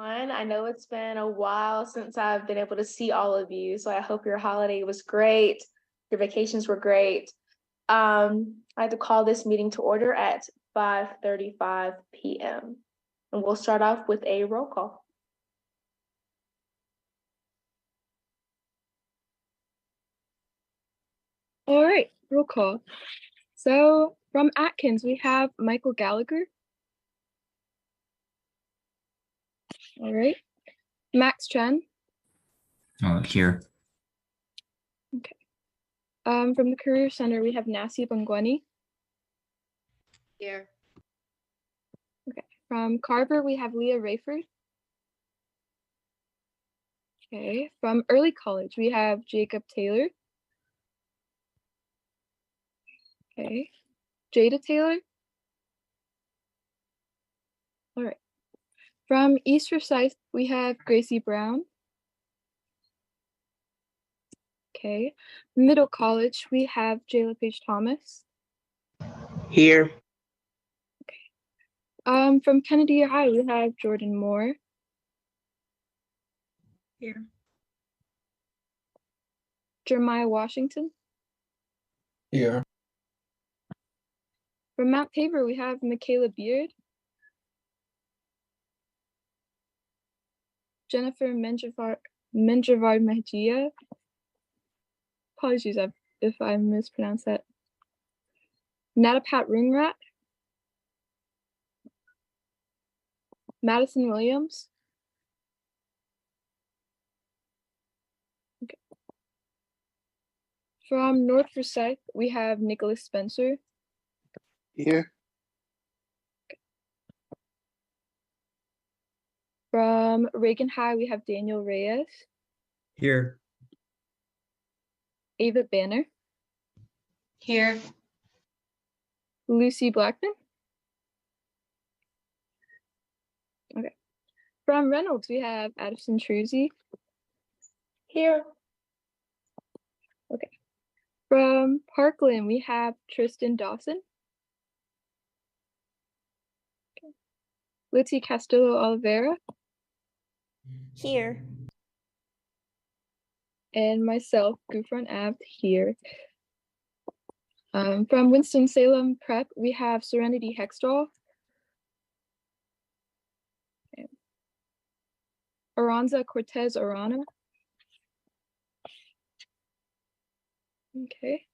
I know it's been a while since I've been able to see all of you, so I hope your holiday was great. Your vacations were great. I had to call this meeting to order at 5:35 p.m. And we'll start off with a roll call. All right, roll call. So from Atkins, we have Michael Gallagher. All right. Max Chen. Here. Okay. From the Career Center, we have Nasi Bangwani. Here. Okay. From Carver, we have Leah Rayford. Okay. From Early College, we have Jacob Taylor. Okay. Jada Taylor. All right. From East Forsyth, we have Gracie Brown. Okay. Middle College, we have Jayla Page Thomas. Here. Okay. From Kennedy High, we have Jordan Moore. Here. Jeremiah Washington. Here. From Mount Tabor, we have Michaela Beard. Jennifer Menjavard Mejia. Apologies if I mispronounced that. Natapat Ringrat. Madison Williams. Okay. From North Forsyth, we have Nicholas Spencer. Here. From Reagan High, we have Daniel Reyes. Here. Ava Banner. Here. Lucy Blackman. Okay. From Reynolds, we have Addison Truzzi. Here. Okay. From Parkland, we have Tristan Dawson. Okay. Litzy Castillo Oliveira. Here. And myself, Gufran Abt, here. From Winston-Salem Prep, we have Serenity Hextall. Okay. Aranza Cortez Arana. Okay.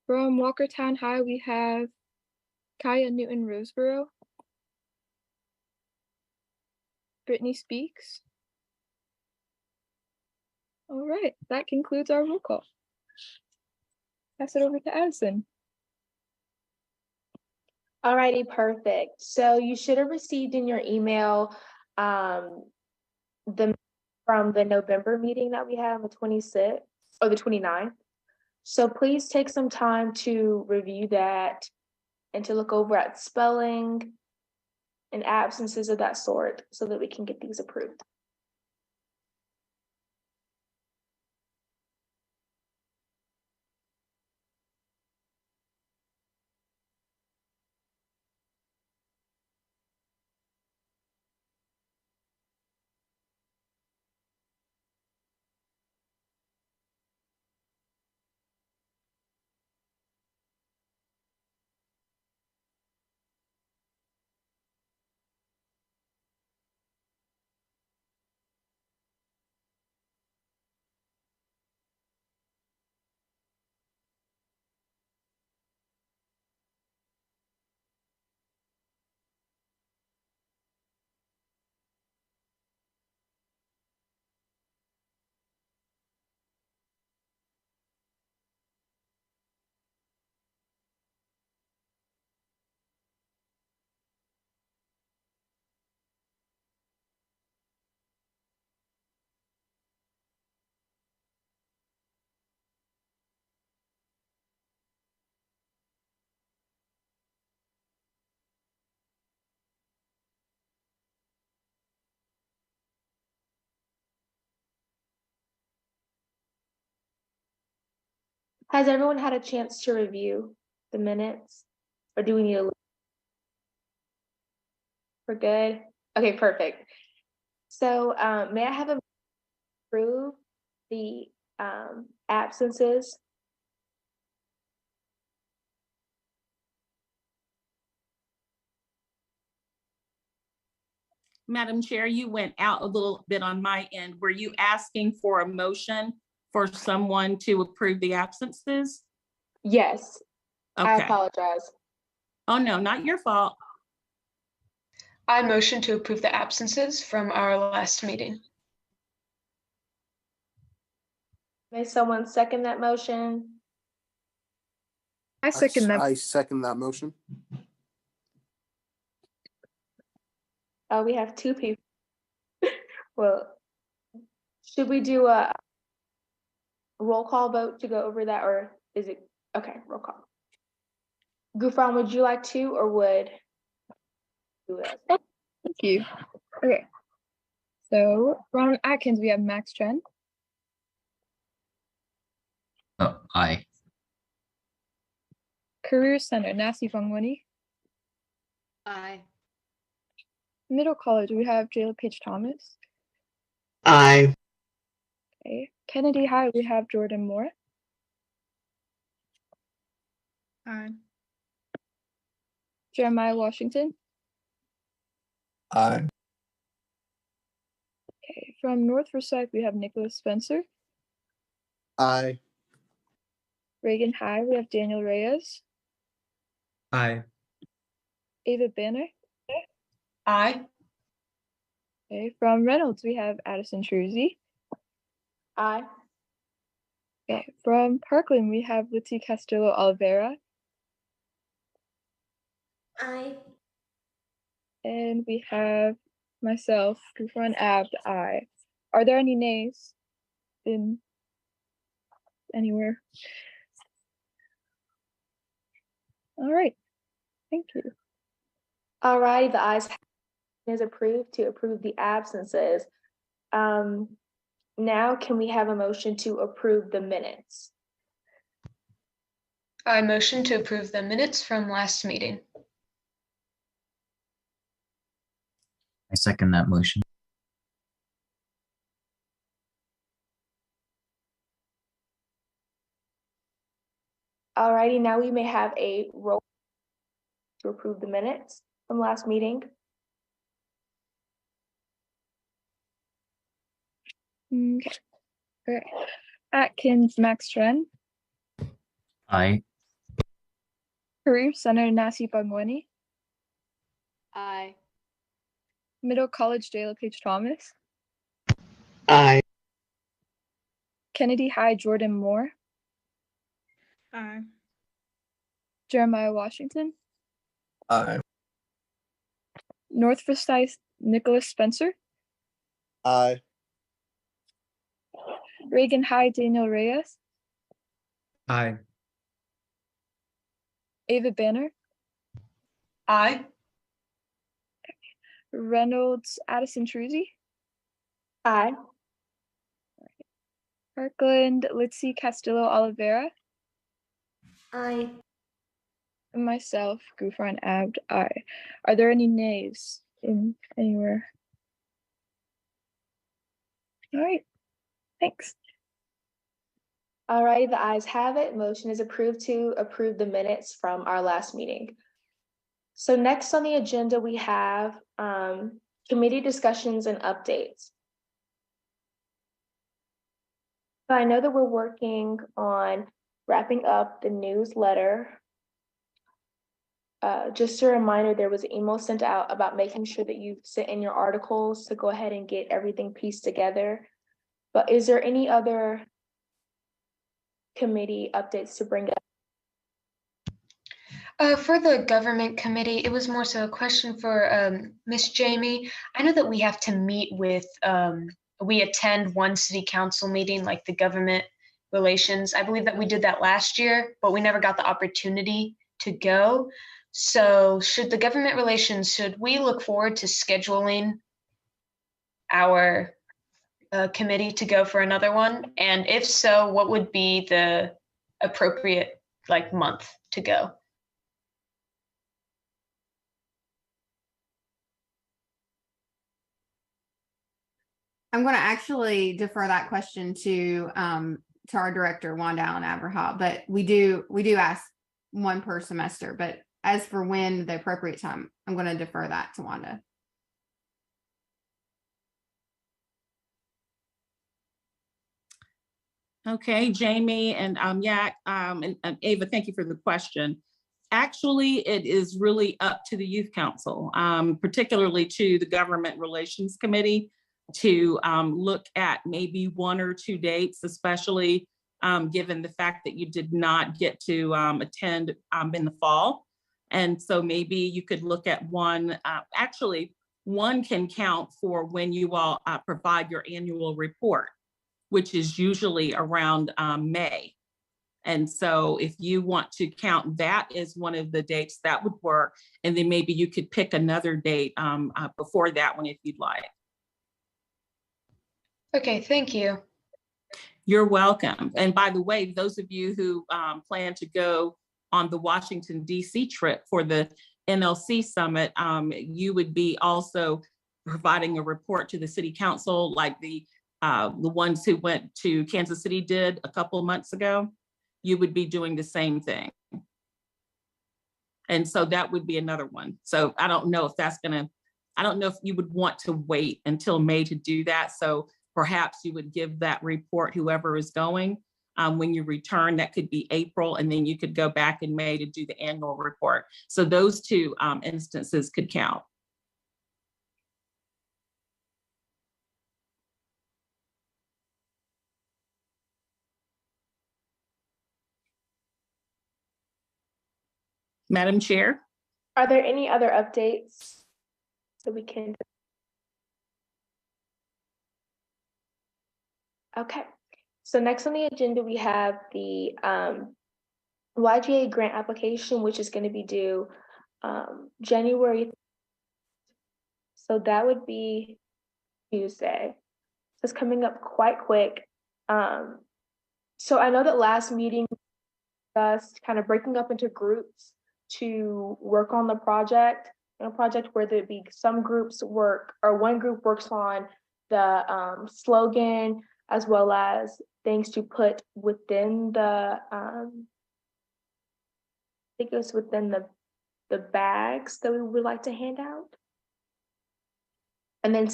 From Walkertown High, we have Kaya Newton Roseborough. Brittany Speaks. All right, that concludes our roll call. Pass it over to Addison. All righty, perfect. So you should have received in your email from the November meeting that we had on the 26th or the 29th. So please take some time to review that and to look over at spelling and absences of that sort so that we can get these approved. Has everyone had a chance to review the minutes? Or do we need a look? We're good? Okay, perfect. So may I have a approve the absences? Madam Chair, you went out a little bit on my end. Were you asking for a motion for someone to approve the absences? Yes, I Okay. apologize. Oh, no, not your fault. I motion to approve the absences from our last meeting. May someone second that motion? I second that. I second that motion. We have two people. Well, should we do a roll call vote to go over that, or is it, okay, roll call. Gufran, would you like to, or would? Thank you. Okay. So from Atkins, we have Max Chen, Oh, aye. Career Center, Nasi Fangwani. Aye. Middle College, we have Jayla Page Thomas. Aye. Okay. Kennedy High, we have Jordan Moore. Aye. Jeremiah Washington. Aye. Okay. From North Forsyth, we have Nicholas Spencer. Aye. Reagan High, we have Daniel Reyes. Aye. Ava Banner. Aye. Okay. From Reynolds, we have Addison Truzy. Aye. Okay. From Parkland, we have Litzy Castillo Oliveira. Aye. And we have myself, Gufran Abd, aye. Are there any nays in anywhere? All right, thank you. All right, the ayes is approved to approve the absences. Now can we have a motion to approve the minutes? I motion to approve the minutes from last meeting. I second that motion. All righty, now we may have a roll to approve the minutes from last meeting. Okay. All right. Atkins, Max Chen. Aye. Career Center, Nasi Bangwani. Aye. Middle College, Jayla Page Thomas. Aye. Kennedy High, Jordan Moore. Aye. Jeremiah Washington. Aye. North Forsyth, Nicholas Spencer. Aye. Reagan High, Daniel Reyes. Aye. Ava Banner. Aye. Reynolds, Addison Truzy. Aye. Parkland, Litzy Castillo Oliveira. Aye. And myself, Gufran Abd, aye. Are there any nays in anywhere? All right, thanks. All right, the ayes have it. Motion is approved to approve the minutes from our last meeting. So next on the agenda, we have committee discussions and updates. So I know that we're working on wrapping up the newsletter. Just a reminder, there was an email sent out about making sure that you sent in your articles to go ahead and get everything pieced together. But is there any other committee updates to bring up? For the government committee, it was more so a question for Miss Jamie. I know that we have to meet with, we attend one city council meeting, like the government relations. I believe that we did that last year, but we never got the opportunity to go. So should we look forward to scheduling our committee to go for another one? And if so, what would be the appropriate month to go? I'm going to actually defer that question to our director, Wanda Allen Abraham, but we do ask one per semester. But as for when the appropriate time, I'm going to defer that to Wanda. Okay, Jamie and YAC and Ava, thank you for the question. Actually, it is really up to the Youth Council, particularly to the Government Relations Committee, to look at maybe 1 or 2 dates, especially given the fact that you did not get to attend in the fall. And so maybe you could look at one, actually, one can count for when you all provide your annual report, which is usually around May. And so if you want to count that as one of the dates, that would work. And then maybe you could pick another date before that one if you'd like. Okay, thank you. You're welcome. And by the way, those of you who plan to go on the Washington, D.C. trip for the NLC Summit, you would be also providing a report to the City Council like the ones who went to Kansas City did a couple of months ago. You would be doing the same thing. And so that would be another one. So I don't know if that's gonna, I don't know if you would want to wait until May to do that. So perhaps you would give that report, whoever is going, when you return, that could be April, and then you could go back in May to do the annual report. So those two instances could count. Madam Chair. Are there any other updates that we can? Okay, so next on the agenda, we have the YGA grant application, which is going to be due January. So that would be Tuesday. So it's coming up quite quick. So I know that last meeting, us kind of breaking up into groups to work on the project, a project where there'd be some groups work, or one group works on the slogan, as well as things to put within the, I think it was within the bags that we would like to hand out. And then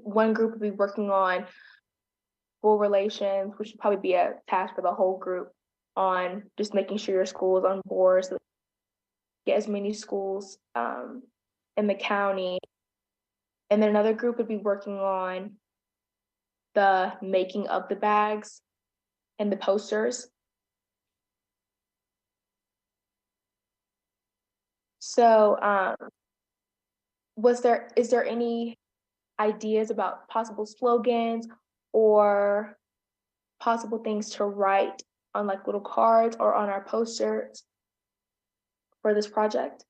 one group would be working on school relations, which would probably be a task for the whole group, on just making sure your school is on board, so get as many schools in the county. And then another group would be working on the making of the bags and the posters. So is there any ideas about possible slogans or possible things to write on like little cards or on our posters for this project?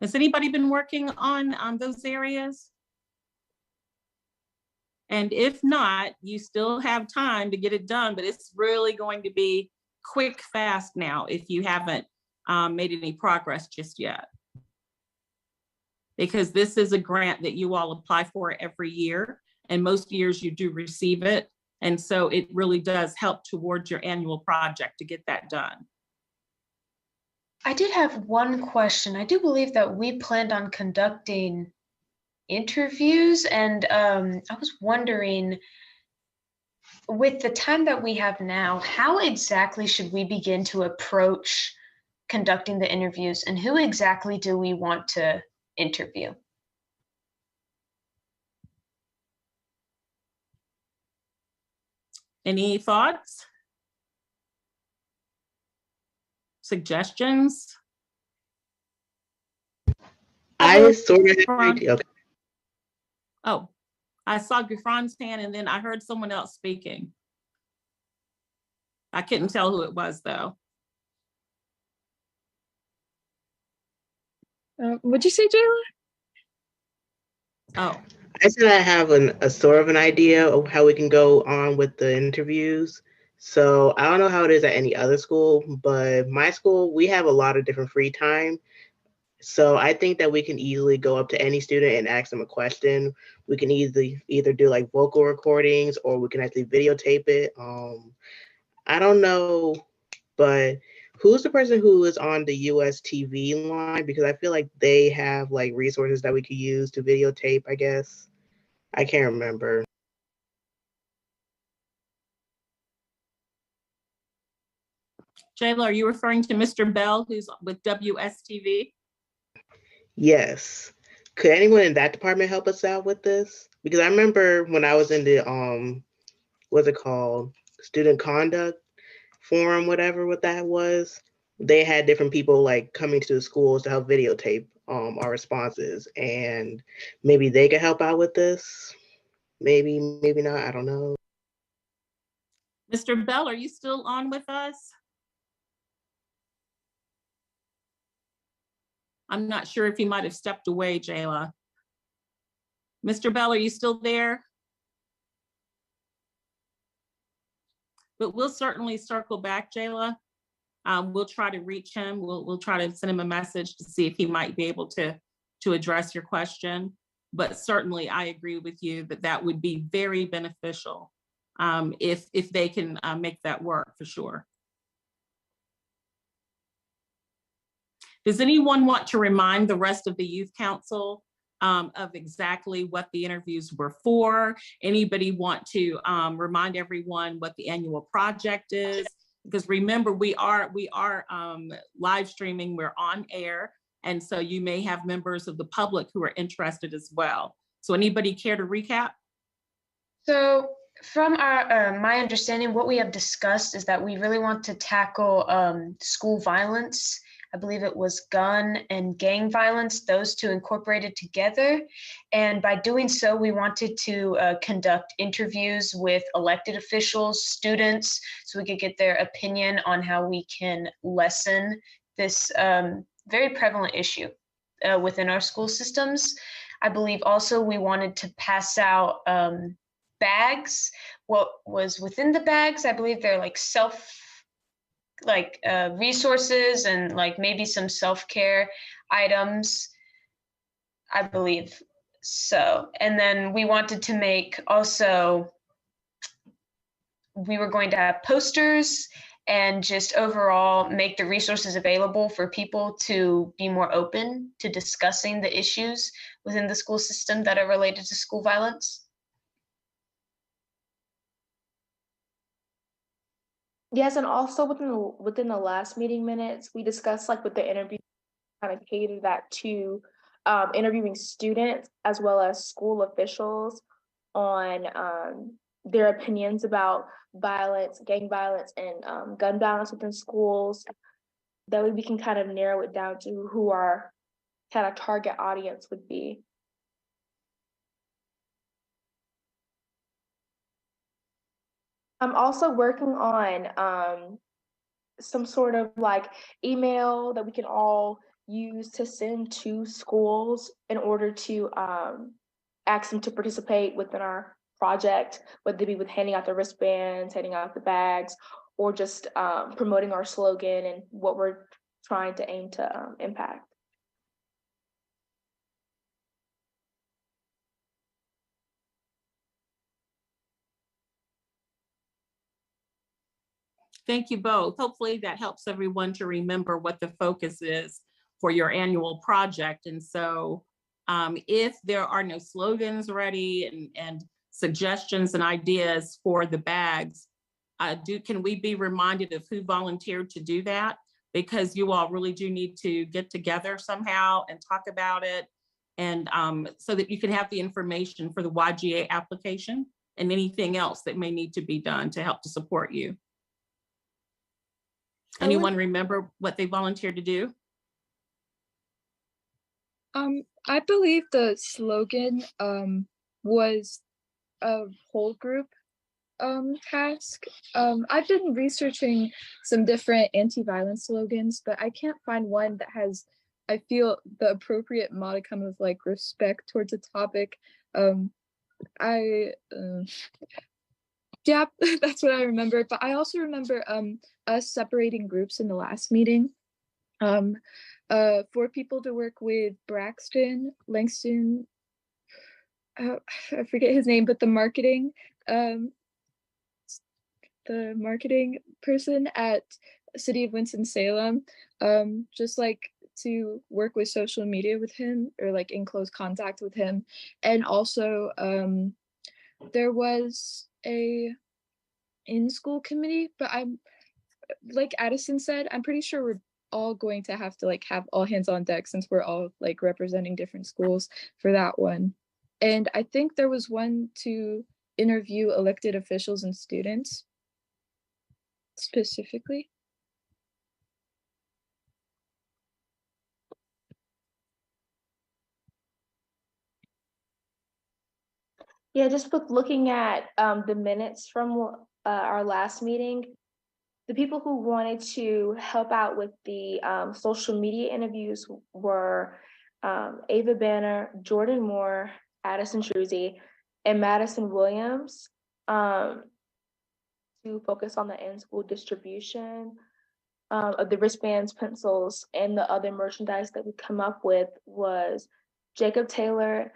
Has anybody been working on those areas? And if not, you still have time to get it done, but it's really going to be quick, fast now if you haven't made any progress just yet. Because this is a grant that you all apply for every year, and most years you do receive it. And so it really does help towards your annual project to get that done. I did have one question. I do believe that we planned on conducting interviews, and I was wondering, with the time that we have now, how exactly should we begin to approach conducting the interviews, and who exactly do we want to interview? Any thoughts? Suggestions? I sort of have an idea. Okay. Oh, I saw Gufran's hand and then I heard someone else speaking. I couldn't tell who it was though. What'd you say, Jayla? Oh, I said I have a sort of an idea of how we can go on with the interviews. So I don't know how it is at any other school, but my school, we have a lot of different free time. So I think that we can easily go up to any student and ask them a question. We can either do like vocal recordings or we can actually videotape it. I don't know, but who's the person who is on the US TV line? Because I feel like they have like resources that we could use to videotape, I guess. I can't remember. Jayla, are you referring to Mr. Bell, who's with WSTV? Yes. Could anyone in that department help us out with this? Because I remember when I was in the what's it called? Student conduct forum, whatever what that was. They had different people like coming to the schools to help videotape our responses, and maybe they could help out with this. Maybe, maybe not. I don't know. Mr. Bell, are you still on with us? I'm not sure if he might have stepped away, Jayla. Mr. Bell, are you still there? But we'll certainly circle back, Jayla. We'll try to reach him. We'll try to send him a message to see if he might be able to address your question. But certainly I agree with you that that would be very beneficial if they can make that work for sure. Does anyone want to remind the rest of the youth council of exactly what the interviews were for? Anybody want to remind everyone what the annual project is? Because remember, we are live streaming, we're on air, and so you may have members of the public who are interested as well. So anybody care to recap? So from my understanding, what we have discussed is that we really want to tackle school violence. I believe it was gun and gang violence, those two incorporated together. And by doing so, we wanted to conduct interviews with elected officials, students, so we could get their opinion on how we can lessen this very prevalent issue within our school systems. I believe also we wanted to pass out bags. What was within the bags, I believe they're like resources and like maybe some self-care items, I believe so. And then we wanted to make also, we were going to have posters and just overall make the resources available for people to be more open to discussing the issues within the school system that are related to school violence. Yes, and also within the last meeting minutes, we discussed like with the interview, kind of catered that to interviewing students as well as school officials on their opinions about violence, gang violence, and gun violence within schools. That way we can kind of narrow it down to who our kind of target audience would be. I'm also working on some sort of like email that we can all use to send to schools in order to ask them to participate within our project, whether it be with handing out the wristbands, handing out the bags, or just promoting our slogan and what we're trying to aim to impact. Thank you both. Hopefully that helps everyone to remember what the focus is for your annual project. And so if there are no slogans ready and suggestions and ideas for the bags, can we be reminded of who volunteered to do that? Because you all really do need to get together somehow and talk about it, and so that you can have the information for the YGA application and anything else that may need to be done to help to support you. Anyone remember what they volunteered to do? I believe the slogan was a whole group task. I've been researching some different anti-violence slogans, but I can't find one that has I feel the appropriate modicum of like respect towards a topic. Yeah, that's what I remember. But I also remember us separating groups in the last meeting. For people to work with Braxton, Langston, I forget his name, but the marketing person at City of Winston-Salem, just like to work with social media with him or like in close contact with him. And also there was a in-school committee, but I'm like Addison said, I'm pretty sure we're all going to have to like have all hands on deck since we're all like representing different schools for that one. And I think there was one to interview elected officials and students specifically. Yeah, just looking at the minutes from our last meeting, the people who wanted to help out with the social media interviews were Ava Banner, Jordan Moore, Addison Truzy, and Madison Williams to focus on the in-school distribution of the wristbands, pencils, and the other merchandise that we come up with was Jacob Taylor,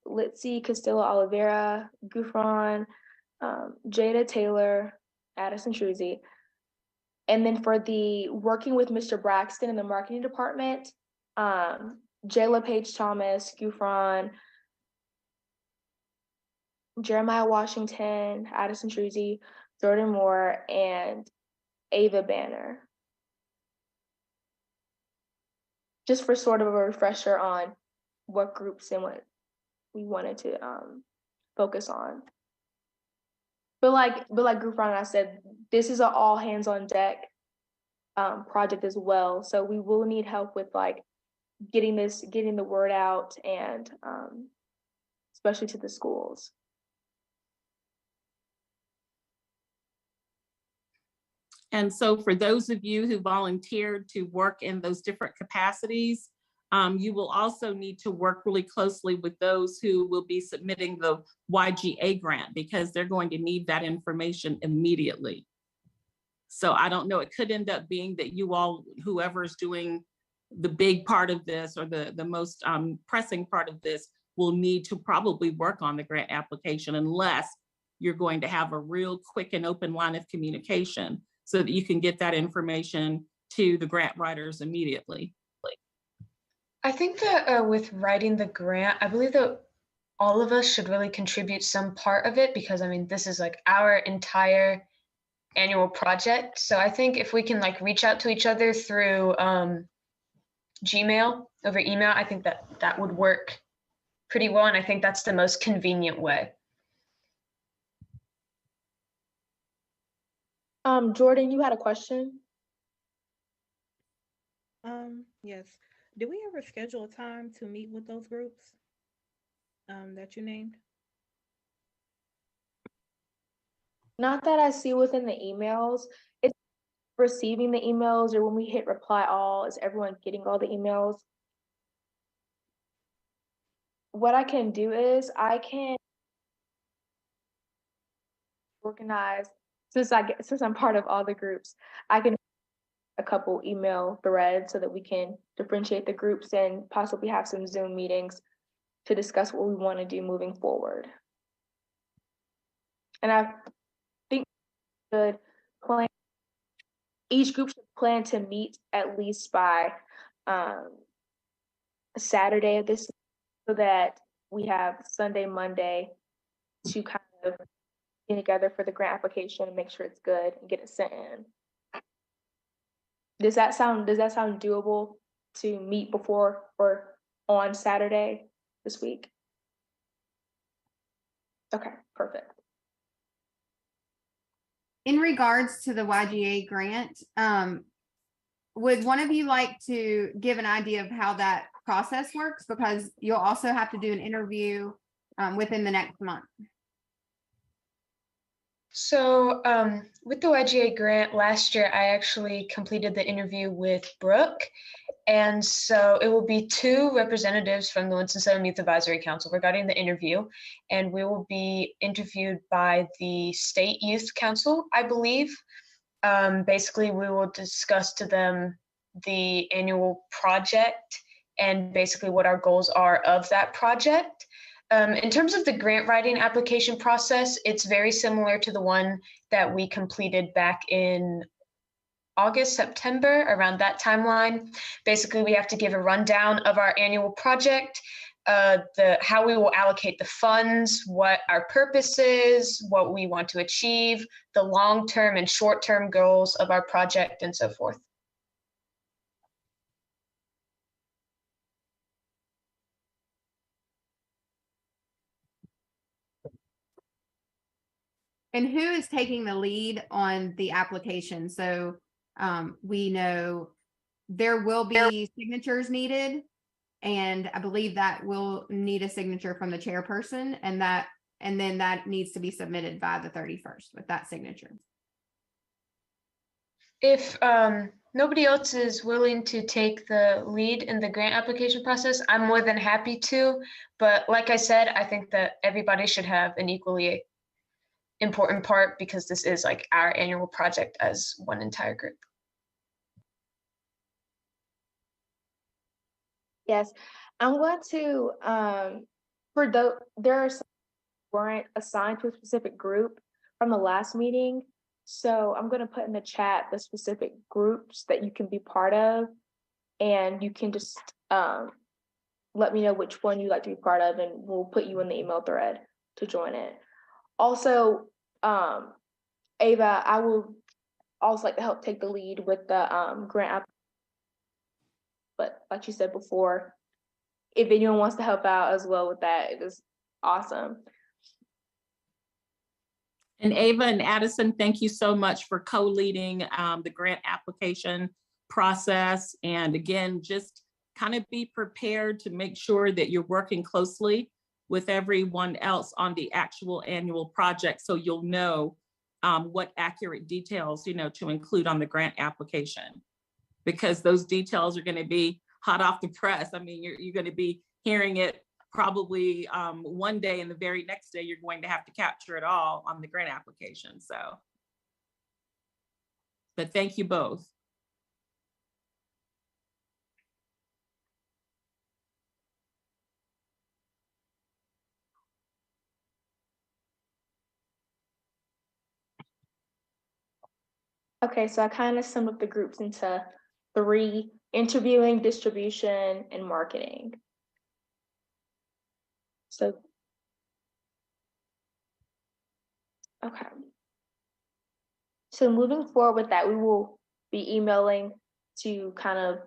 Litzy Castillo Oliveira, Gufron, Jada Taylor, Addison Truzy. And then for the working with Mr. Braxton in the marketing department, Jayla Page Thomas, Gufron, Jeremiah Washington, Addison Truzy, Jordan Moore, and Ava Banner. Just for sort of a refresher on what groups and what we wanted to focus on. But like Gufron and I said, this is an all hands on deck project as well. So we will need help with like getting the word out and especially to the schools. And so for those of you who volunteered to work in those different capacities, you will also need to work really closely with those who will be submitting the YGA grant because they're going to need that information immediately. So I don't know, it could end up being that you all, whoever's doing the big part of this or the most pressing part of this will need to probably work on the grant application unless you're going to have a real quick and open line of communication so that you can get that information to the grant writers immediately. I think that with writing the grant, I believe that all of us should really contribute some part of it because I mean, this is like our entire annual project. So I think if we can like reach out to each other through Gmail over email, I think that would work pretty well. And I think that's the most convenient way. Jordan, you had a question? Yes. Did we ever schedule a time to meet with those groups that you named? Not that I see within the emails. It's receiving the emails or when we hit reply all, is everyone getting all the emails? What I can do is I can organize, since I'm part of all the groups, I can a couple email threads so that we can differentiate the groups and possibly have some Zoom meetings to discuss what we want to do moving forward. And I think should plan, each group should plan to meet at least by Saturday of this, so that we have Sunday, Monday to kind of get together for the grant application and make sure it's good and get it sent in. Does that sound doable to meet before or on Saturday this week? Okay, perfect. In regards to the YGA grant, would one of you like to give an idea of how that process works? Because you'll also have to do an interview within the next month. So with the YGA grant last year, I actually completed the interview with Brooke, And so it will be 2 representatives from the Winston-Salem Youth Advisory Council regarding the interview. And we will be interviewed by the State Youth Council, I believe. Basically, we will discuss to them the annual project and basically what our goals are of that project. In terms of the grant writing application process, it's very similar to the one that we completed back in August, September, around that timeline. Basically, we have to give a rundown of our annual project, how we will allocate the funds, what our purpose is, what we want to achieve, the long-term and short-term goals of our project, and so forth. And who is taking the lead on the application? So we know there will be signatures needed, and I believe that will need a signature from the chairperson, and then that needs to be submitted by the 31st with that signature. If nobody else is willing to take the lead in the grant application process, I'm more than happy to. But like I said, I think that everybody should have an equally important part, because this is like our annual project as one entire group. Yes, I'm going to, there are some weren't assigned to a specific group from the last meeting. So I'm going to put in the chat the specific groups that you can be part of, and you can just let me know which one you'd like to be part of, and we'll put you in the email thread to join it. Also, Ava, I will also like to help take the lead with the grant app. But like you said before, if anyone wants to help out as well with that, it is awesome. And Ava and Addison, thank you so much for co-leading the grant application process. And again, just kind of be prepared to make sure that you're working closely with everyone else on the actual annual project, so you'll know what accurate details, to include on the grant application, because those details are going to be hot off the press. I mean, you're going to be hearing it probably one day, and the very next day you're going to have to capture it all on the grant application. So, but thank you both. Okay, so I kind of summed up the groups into 3: interviewing, distribution, and marketing. So, okay. So moving forward with that, we will be emailing to kind of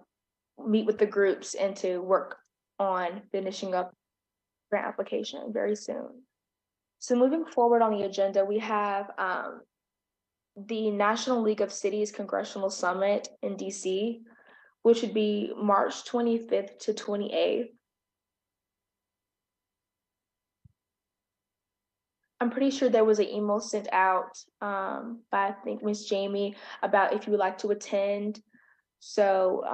meet with the groups and to work on finishing up grant application very soon. So moving forward on the agenda, we have the National League of Cities Congressional Summit in DC, which would be March 25th to 28th. I'm pretty sure there was an email sent out by, I think, Ms. Jamie about if you would like to attend. So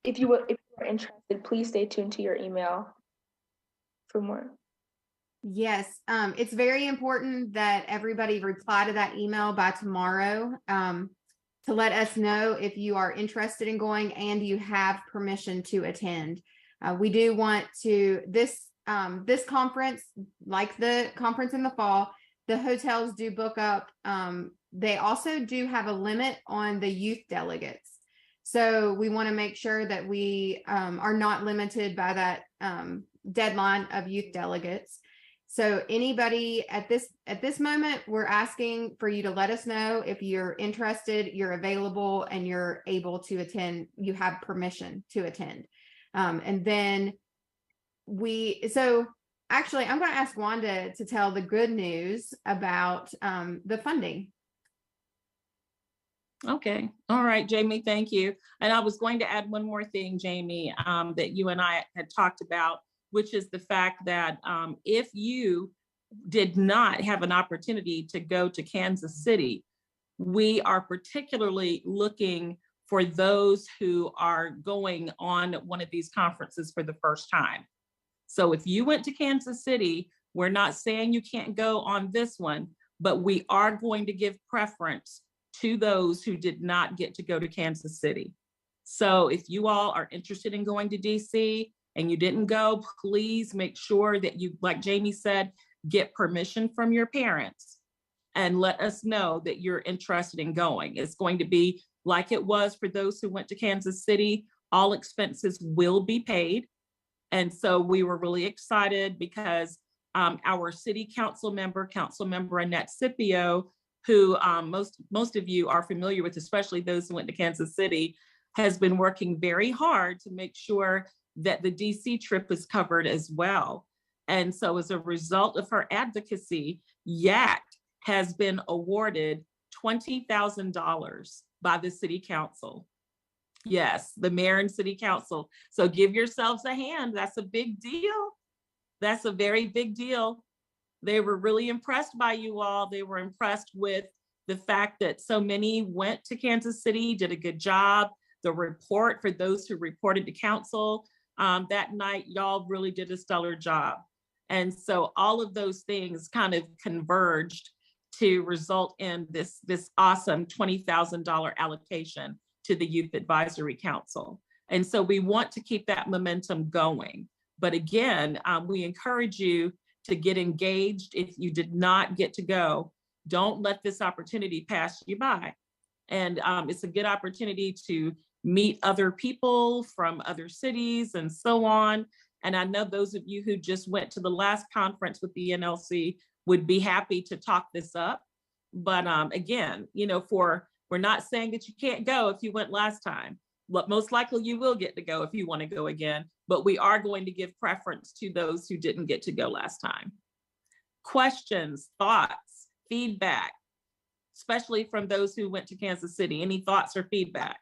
if you are interested, please stay tuned to your email for more. Yes, it's very important that everybody reply to that email by tomorrow to let us know if you are interested in going and you have permission to attend. We do want to, this conference, like the conference in the fall, the hotels do book up. They also do have a limit on the youth delegates. So we want to make sure that we are not limited by that deadline of youth delegates. So anybody at this moment, we're asking for you to let us know if you're interested, you're available, and you're able to attend, you have permission to attend. And then actually, I'm going to ask Wanda to tell the good news about the funding. Okay. All right, Jamie, thank you. And I was going to add one more thing, Jamie, that you and I had talked about, which is the fact that if you did not have an opportunity to go to Kansas City, we are particularly looking for those who are going on one of these conferences for the first time. So if you went to Kansas City, we're not saying you can't go on this one, but we are going to give preference to those who did not get to go to Kansas City. So if you all are interested in going to DC and you didn't go, please make sure that you, like Jamie said, get permission from your parents and let us know that you're interested in going. It's going to be like it was for those who went to Kansas City. All expenses will be paid. And so we were really excited because our city council member Annette Scipio, who most of you are familiar with, especially those who went to Kansas City, has been working very hard to make sure that the DC trip is covered as well. And so as a result of her advocacy, YAC has been awarded $20,000 by the city council. Yes, the mayor and city council. So give yourselves a hand. That's a big deal. That's a very big deal. They were really impressed by you all. They were impressed with the fact that so many went to Kansas City, did a good job. The report, for those who reported to council that night, y'all really did a stellar job. And so all of those things kind of converged to result in this awesome $20,000 allocation to the Youth Advisory Council. And so we want to keep that momentum going. But again, we encourage you to get engaged. If you did not get to go, don't let this opportunity pass you by. And it's a good opportunity to meet other people from other cities and so on. And I know those of you who just went to the last conference with the NLC would be happy to talk this up. But again, you know, we're not saying that you can't go if you went last time. But most likely you will get to go if you want to go again. But we are going to give preference to those who didn't get to go last time. Questions, thoughts, feedback, especially from those who went to Kansas City. Any thoughts or feedback?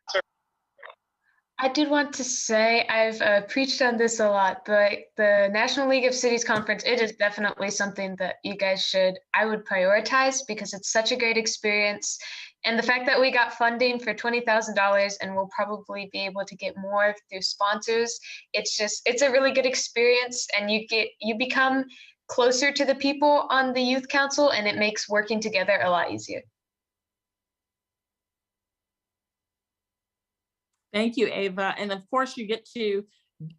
I did want to say, I've preached on this a lot, but the National League of Cities Conference, it is definitely something that you guys I would prioritize because it's such a great experience. And the fact that we got funding for $20,000 and we'll probably be able to get more through sponsors, it's a really good experience, and you become closer to the people on the youth council, and it makes working together a lot easier. Thank you, Ava. And of course, you get to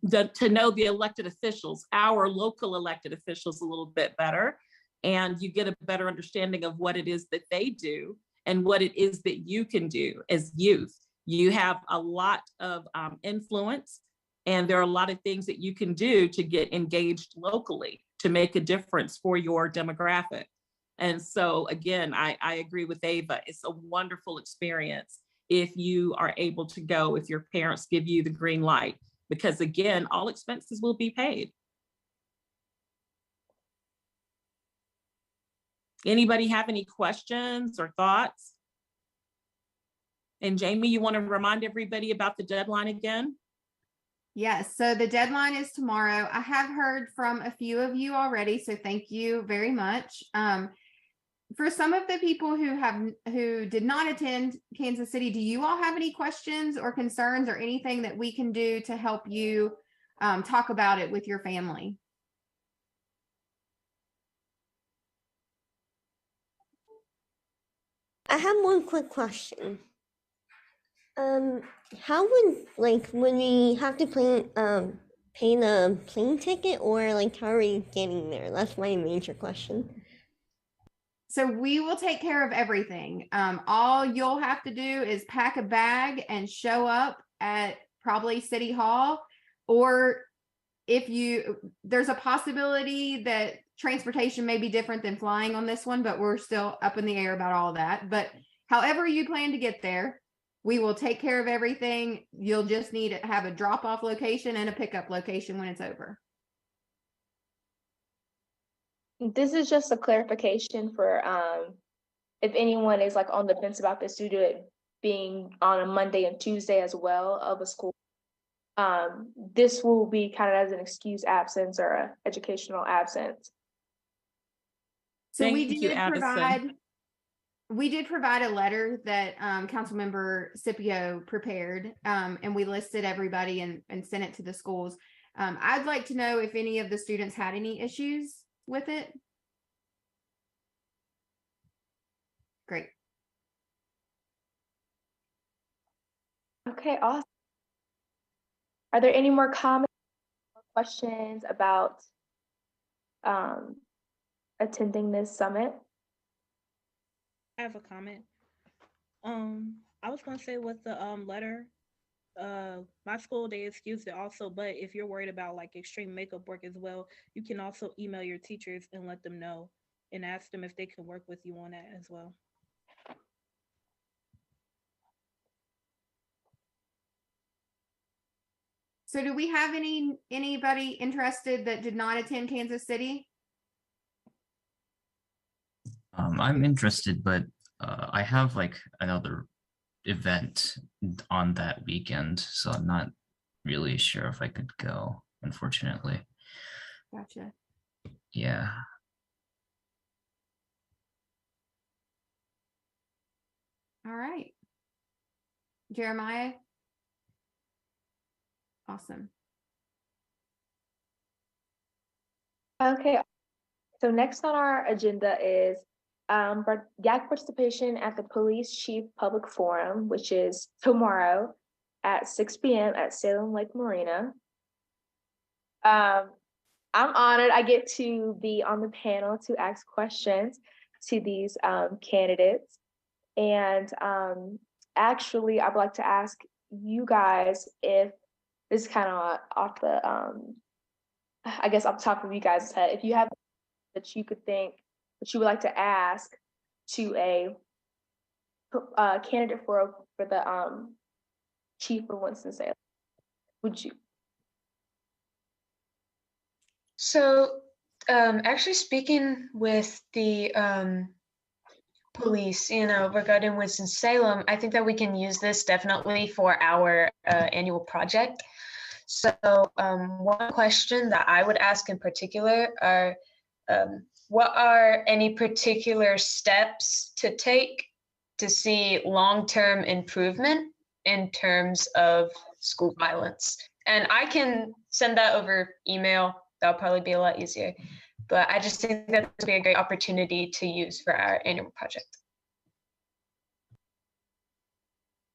know the elected officials, our local elected officials, a little bit better. And you get a better understanding of what it is that they do and what it is that you can do as youth. You have a lot of influence, and there are a lot of things that you can do to get engaged locally to make a difference for your demographic. And so again, I agree with Ava. It's a wonderful experience if you are able to go, if your parents give you the green light, because again, all expenses will be paid. Anybody have any questions or thoughts? And Jamie, you want to remind everybody about the deadline again? Yes, so the deadline is tomorrow. I have heard from a few of you already, so thank you very much. For some of the people who did not attend Kansas City, do you all have any questions or concerns or anything that we can do to help you talk about it with your family? I have one quick question. How would when we have to pay the plane ticket, or how are we getting there? That's my major question. So we will take care of everything. All you'll have to do is pack a bag and show up at probably City Hall, or there's a possibility that transportation may be different than flying on this one, but we're still up in the air about all that. But however you plan to get there, we will take care of everything. You'll just need to have a drop-off location and a pickup location when it's over. This is just a clarification for if anyone is on the fence about this due to it being on a Monday and Tuesday as well of a school. This will be kind of as an excuse absence or an educational absence. So Thank you, Addison. we did provide a letter that Councilmember Scipio prepared, and we listed everybody and sent it to the schools. I'd like to know if any of the students had any issues with it. Great. Okay, awesome. Are there any more comments or questions about attending this summit? I have a comment. I was gonna say with the letter, my school, they excused it also, but if you're worried about like extreme makeup work as well, you can also email your teachers and let them know and ask them if they can work with you on that as well. So do we have anybody interested that did not attend Kansas City? I'm interested, but I have like another event on that weekend, so I'm not really sure if I could go, unfortunately. Gotcha. Yeah. All right. Jeremiah? Awesome. Okay, so next on our agenda is YAC participation at the Police Chief Public Forum, which is tomorrow at 6 p.m. at Salem Lake Marina. I'm honored I get to be on the panel to ask questions to these candidates. And actually, I'd like to ask you guys if this is kind of off the, I guess off the top of you guys' head, if you have that you could think that you would like to ask to a candidate for the chief of Winston-Salem, would you? So actually speaking with the police, regarding Winston-Salem, I think that we can use this definitely for our annual project. So one question that I would ask in particular are, what are any particular steps to take to see long-term improvement in terms of school violence? And I can send that over email. That'll probably be a lot easier. But I just think that would be a great opportunity to use for our annual project.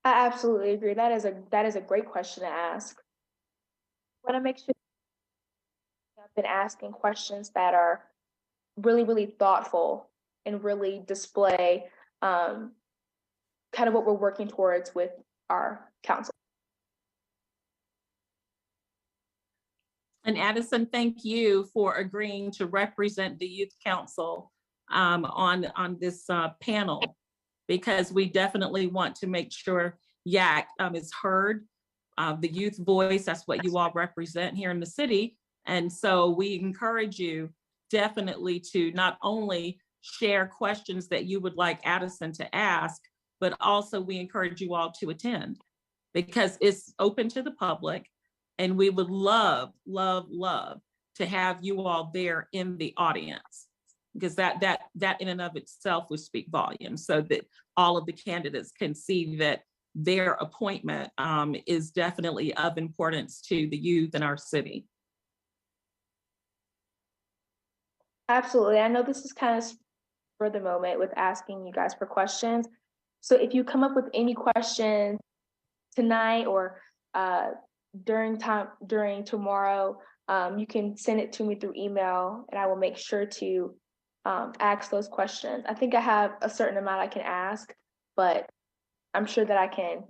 I absolutely agree. That is a great question to ask. I want to make sure I've been asking questions that are really, really thoughtful and really display kind of what we're working towards with our council. And Addison, thank you for agreeing to represent the Youth Council on this panel, because we definitely want to make sure YAC is heard. The youth voice, that's what you all represent here in the city. And so we encourage you definitely to not only share questions that you would like Addison to ask, but also we encourage you all to attend, because it's open to the public. And we would love, love, love to have you all there in the audience, because that in and of itself would speak volumes, so that all of the candidates can see that their appointment is definitely of importance to the youth in our city. Absolutely. I know this is kind of for the moment with asking you guys for questions. So if you come up with any questions tonight or during tomorrow, you can send it to me through email and I will make sure to ask those questions. I think I have a certain amount I can ask, but I'm sure that I can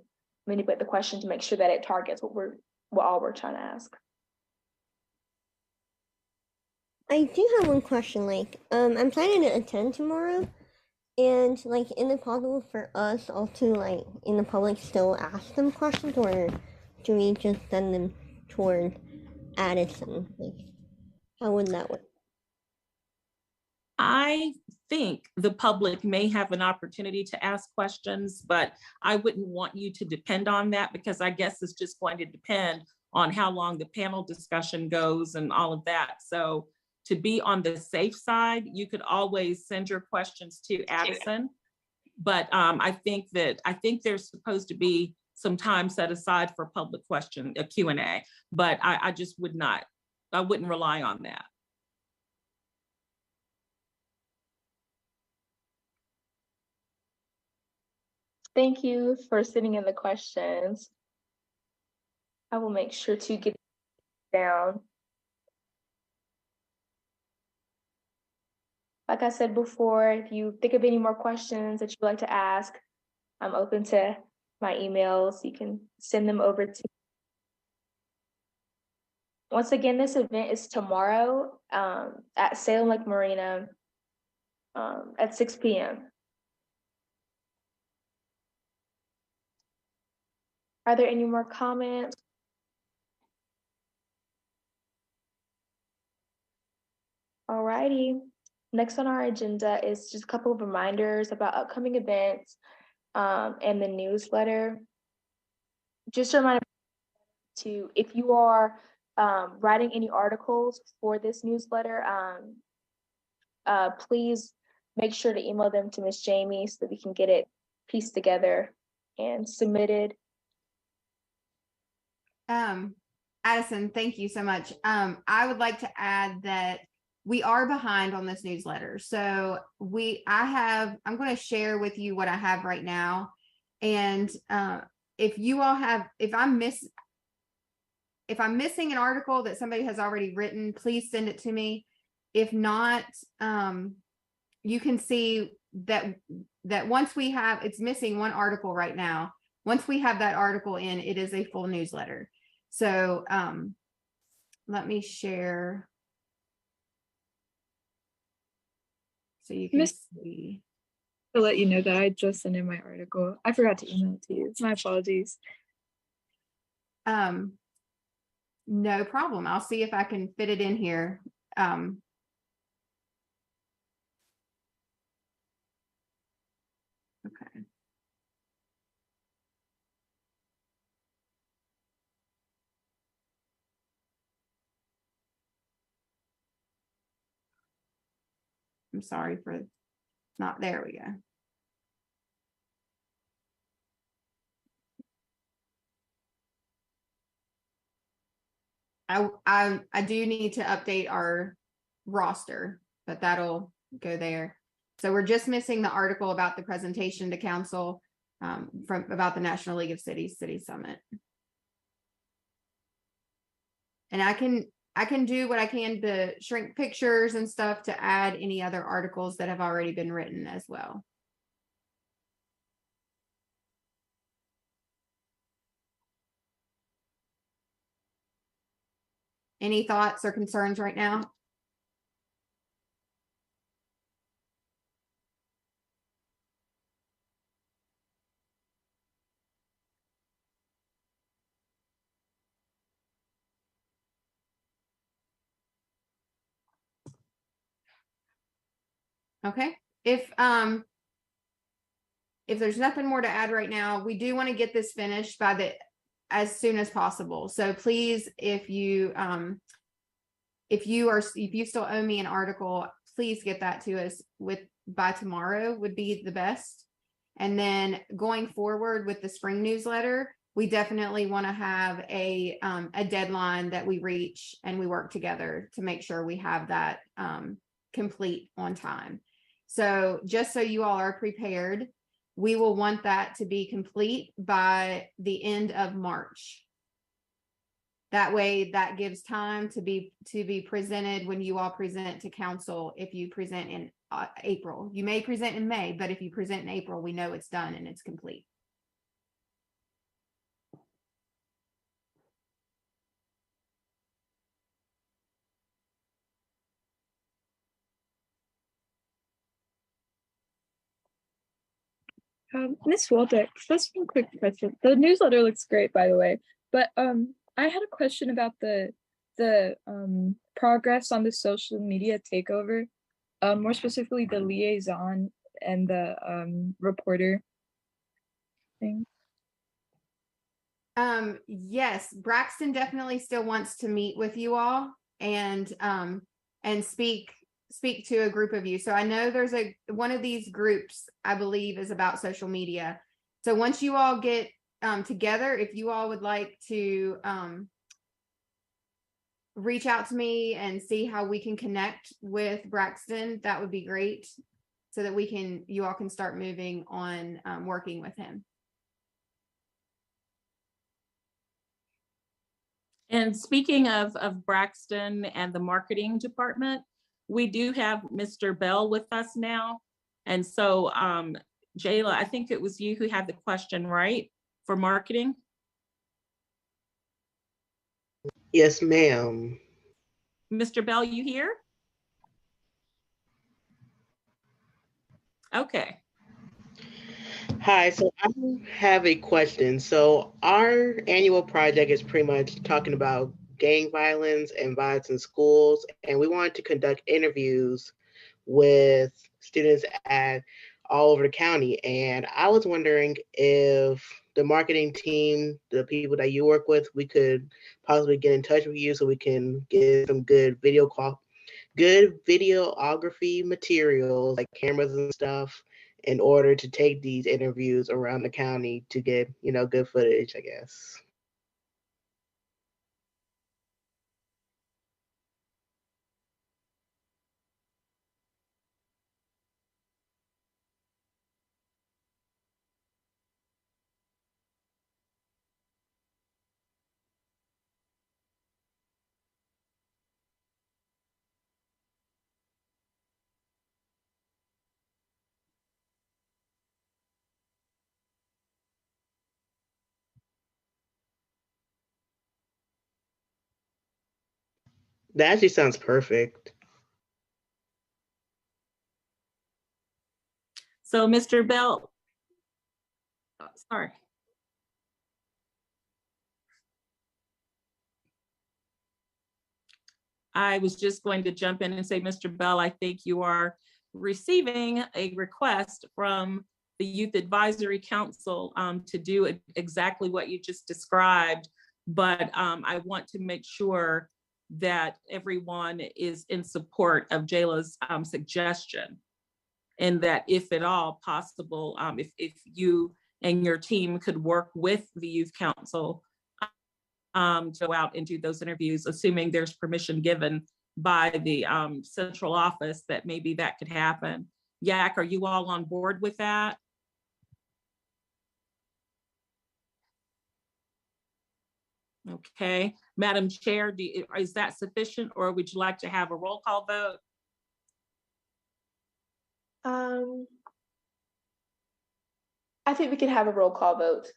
manipulate the question to make sure that it targets what all we're trying to ask. I do have one question. I'm planning to attend tomorrow, and is it possible for us all to in the public still ask them questions, or do we just send them toward Addison? How would that work? I think the public may have an opportunity to ask questions, but I wouldn't want you to depend on that, because I guess it's just going to depend on how long the panel discussion goes and all of that. So to be on the safe side, you could always send your questions to Addison, But I think there's supposed to be some time set aside for public question, a Q&A, but I just I wouldn't rely on that. Thank you for sending in the questions. I will make sure to get down. Like I said before, if you think of any more questions that you'd like to ask, I'm open to my emails. You can send them over to. Once again, this event is tomorrow at Salem Lake Marina at 6 p.m. Are there any more comments? All righty. Next on our agenda is just a couple of reminders about upcoming events and the newsletter. Just a reminder to, if you are writing any articles for this newsletter, please make sure to email them to Miss Jamie so that we can get it pieced together and submitted. Addison, thank you so much. I would like to add that we are behind on this newsletter. So I'm going to share with you what I have right now. And if I'm missing an article that somebody has already written, please send it to me. If not, you can see that once we have, it's missing one article right now. Once we have that article in, it is a full newsletter. So let me share so you can see. To let you know that I just sent in my article. I forgot to email it to you. My apologies. No problem. I'll see if I can fit it in here. Okay. I'm sorry for not, there we go. I do need to update our roster, but that'll go there. So we're just missing the article about the presentation to council about the National League of Cities City Summit. And I can do what I can to shrink pictures and stuff to add any other articles that have already been written as well. Any thoughts or concerns right now? Okay. If there's nothing more to add right now, we do want to get this finished as soon as possible. So please, if you still owe me an article, please get that to us by tomorrow would be the best. And then going forward with the spring newsletter, we definitely want to have a deadline that we reach and we work together to make sure we have that complete on time. So just so you all are prepared, we will want that to be complete by the end of March. That way, that gives time to be presented when you all present to council. If you present in April, you may present in May, but if you present in April, we know it's done and it's complete. Miss Waldeck, just one quick question. The newsletter looks great, by the way, but I had a question about the progress on the social media takeover, more specifically the liaison and the reporter thing. Yes, Braxton definitely still wants to meet with you all and speak speak to a group of you. So I know there's one of these groups, I believe, is about social media. So once you all get together, if you all would like to reach out to me and see how we can connect with Braxton, that would be great, so that you all can start moving on working with him. And speaking of Braxton and the marketing department, we do have Mr. Bell with us now. And so, Jayla, I think it was you who had the question, right, for marketing? Yes, ma'am. Mr. Bell, you here? Okay. Hi, so I have a question. So our annual project is pretty much talking about gang violence and violence in schools, and we wanted to conduct interviews with students at all over the county. And I was wondering if the marketing team, the people that you work with, we could possibly get in touch with you so we can get some good videography materials like cameras and stuff in order to take these interviews around the county to get, good footage, I guess. That actually sounds perfect. So Mr. Bell, sorry. I was just going to jump in and say, Mr. Bell, I think you are receiving a request from the Youth Advisory Council to do exactly what you just described. But I want to make sure that everyone is in support of Jayla's suggestion, and that if at all possible, if you and your team could work with the Youth Council to go out and do those interviews, assuming there's permission given by the central office, that maybe that could happen. YAC, are you all on board with that? Okay, Madam Chair, is that sufficient, or would you like to have a roll call vote? I think we can have a roll call vote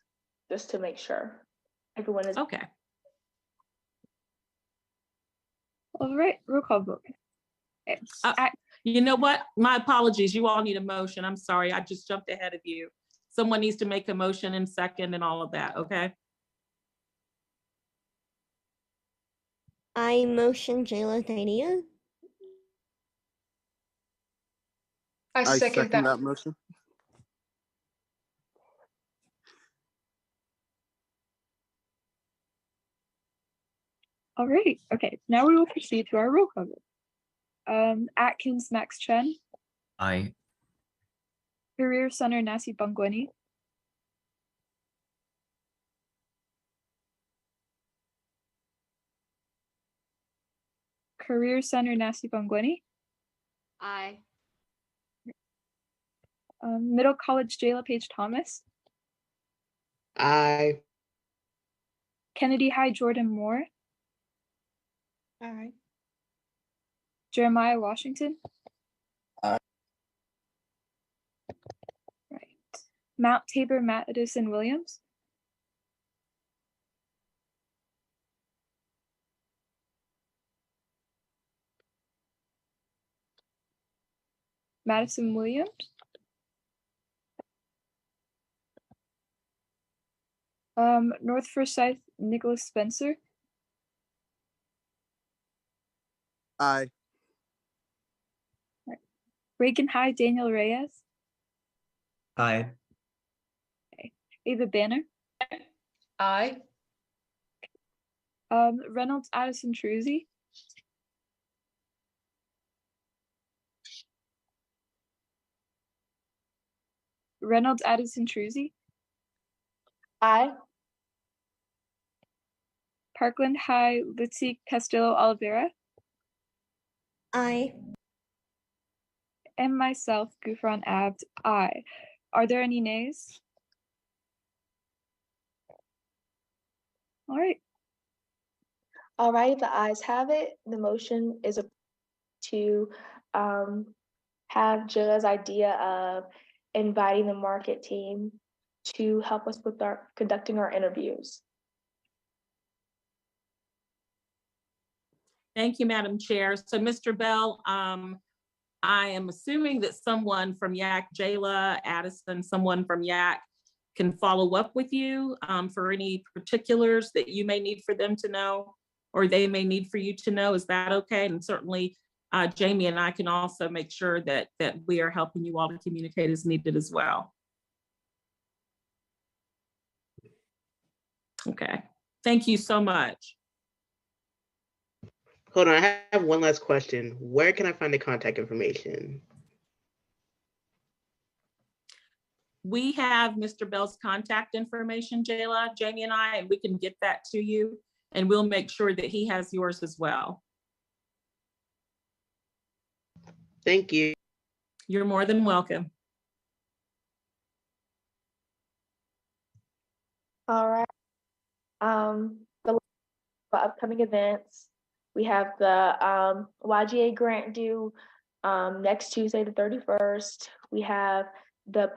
just to make sure everyone is okay. All right, roll call vote. Okay. You know what? My apologies. You all need a motion. I'm sorry. I just jumped ahead of you. Someone needs to make a motion and second and all of that. Okay. I motion Jayla's idea. I second that. motion. All right. Okay. Now we will proceed to our roll call vote. Atkins Max Chen. Aye. Career Center Nasi Bangwani. Career Center Nasi Bangwani. Aye. Middle College Jayla Page Thomas. Aye. Kennedy High Jordan Moore. Aye. Jeremiah Washington. Aye. Right. Mount Tabor Madison Williams. Madison Williams. North Forsyth Nicholas Spencer. Aye. Right. Reagan High Daniel Reyes. Aye. Okay. Ava Banner. Aye. Reynolds Addison Truzzi. Reynolds Addison Truzzi, Aye. Parkland High Lutzi Castillo Oliveira, I. and myself, Gufran Abd, aye. Are there any nays? All right. All right, the ayes have it. The motion is to have Jilla's idea of inviting the market team to help us with conducting our interviews. Thank you, Madam Chair. So Mr. Bell, I am assuming that someone from YAC, Jayla, Addison, someone from YAC can follow up with you for any particulars that you may need for them to know, or they may need for you to know. Is that okay? And certainly Jamie and I can also make sure that we are helping you all to communicate as needed as well. Okay, thank you so much. Hold on, I have one last question. Where can I find the contact information? We have Mr. Bell's contact information, Jayla, Jamie and I, and we can get that to you, and we'll make sure that he has yours as well. Thank you. You're more than welcome. All right. The upcoming events, we have the YGA grant due next Tuesday, the 31st. We have the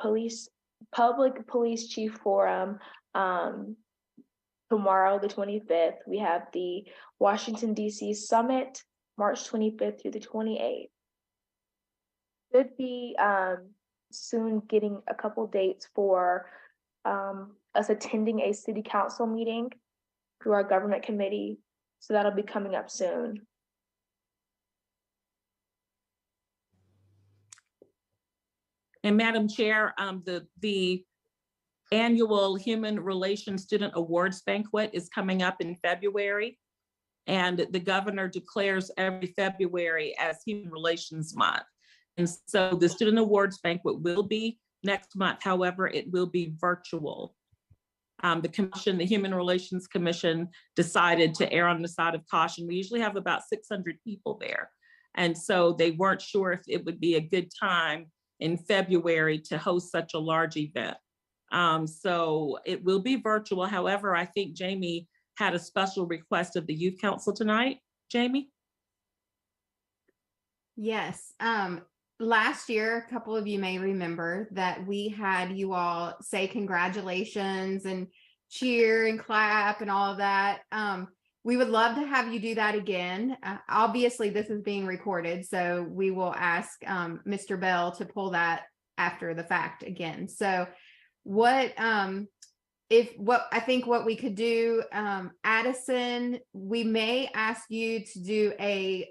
Public Police Chief Forum tomorrow, the 25th. We have the Washington, D.C. Summit, March 25th through the 28th. Should be soon getting a couple dates for us attending a city council meeting through our government committee. So that'll be coming up soon. And Madam Chair, the annual Human Relations Student Awards Banquet is coming up in February. And the governor declares every February as Human Relations Month. And so the Student Awards Banquet will be next month. However, it will be virtual. The commission, the Human Relations Commission, decided to err on the side of caution. We usually have about 600 people there. And so they weren't sure if it would be a good time in February to host such a large event. So it will be virtual. However, I think Jamie had a special request of the Youth Council tonight. Jamie? Yes. Last year, a couple of you may remember that we had you all say congratulations and cheer and clap and all of that. We would love to have you do that again. Obviously, this is being recorded, so we will ask Mr. Bell to pull that after the fact again. So what I think what we could do, Addison, we may ask you to do a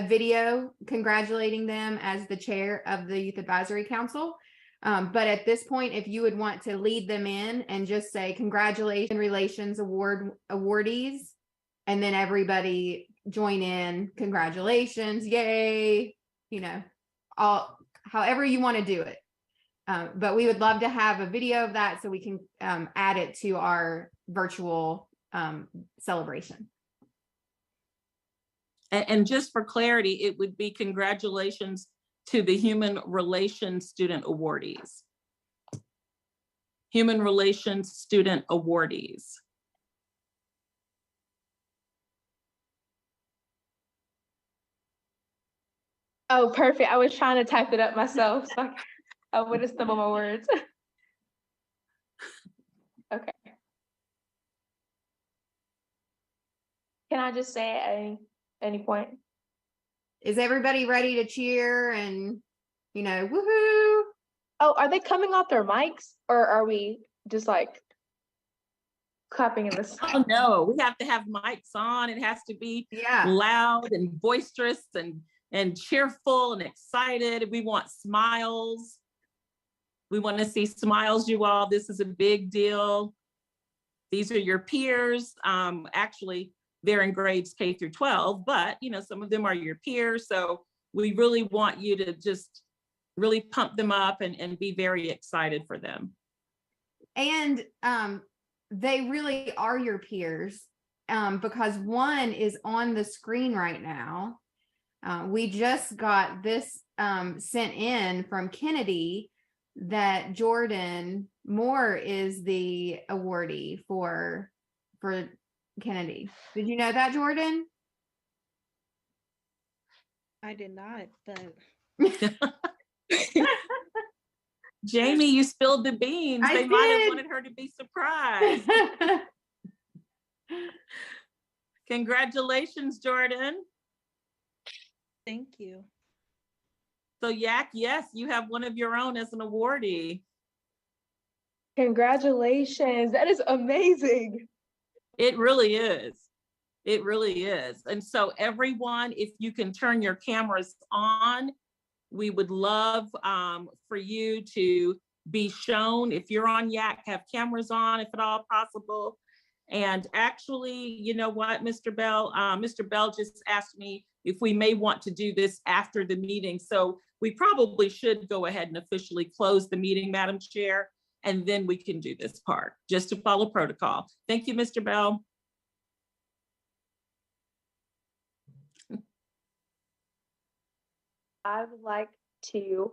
video congratulating them as the chair of the Youth Advisory Council. But at this point, if you would want to lead them in and just say congratulations, Relations awardees, and then everybody join in, congratulations, yay, however you want to do it. But we would love to have a video of that so we can add it to our virtual celebration. And just for clarity, it would be congratulations to the Human Relations Student Awardees. Human Relations Student Awardees. Oh, perfect. I was trying to type it up myself, so I would have stumbled my words. Okay. Can I just say at any point? Is everybody ready to cheer and, woohoo? Oh, are they coming off their mics, or are we just like clapping in the sky? Oh no, we have to have mics on. It has to be loud and boisterous and cheerful and excited. We want smiles. We want to see smiles, you all. This is a big deal. These are your peers. Actually, they're in grades K through 12, but some of them are your peers. So we really want you to just really pump them up and be very excited for them. And they really are your peers, because one is on the screen right now. We just got this sent in from Kennedy that Jordan Moore is the awardee for Kennedy. Did you know that, Jordan? I did not, but Jamie, you spilled the beans. I They might have did. wanted her to be surprised. Congratulations, Jordan. thank you. So YAC, yes, you have one of your own as an awardee. Congratulations. That is amazing. It really is. It really is. And so everyone, if you can turn your cameras on, we would love for you to be shown. If you're on YAC, have cameras on if at all possible. And actually, you know what, Mr. Bell? Mr. Bell just asked me if we may want to do this after the meeting. So we probably should go ahead and officially close the meeting, Madam Chair, and then we can do this part, just to follow protocol. Thank you, Mr. Bell. I would like to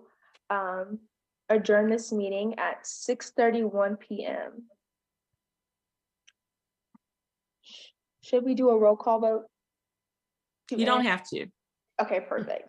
adjourn this meeting at 6:31 p.m. Should we do a roll call vote? You don't have to. Okay, perfect.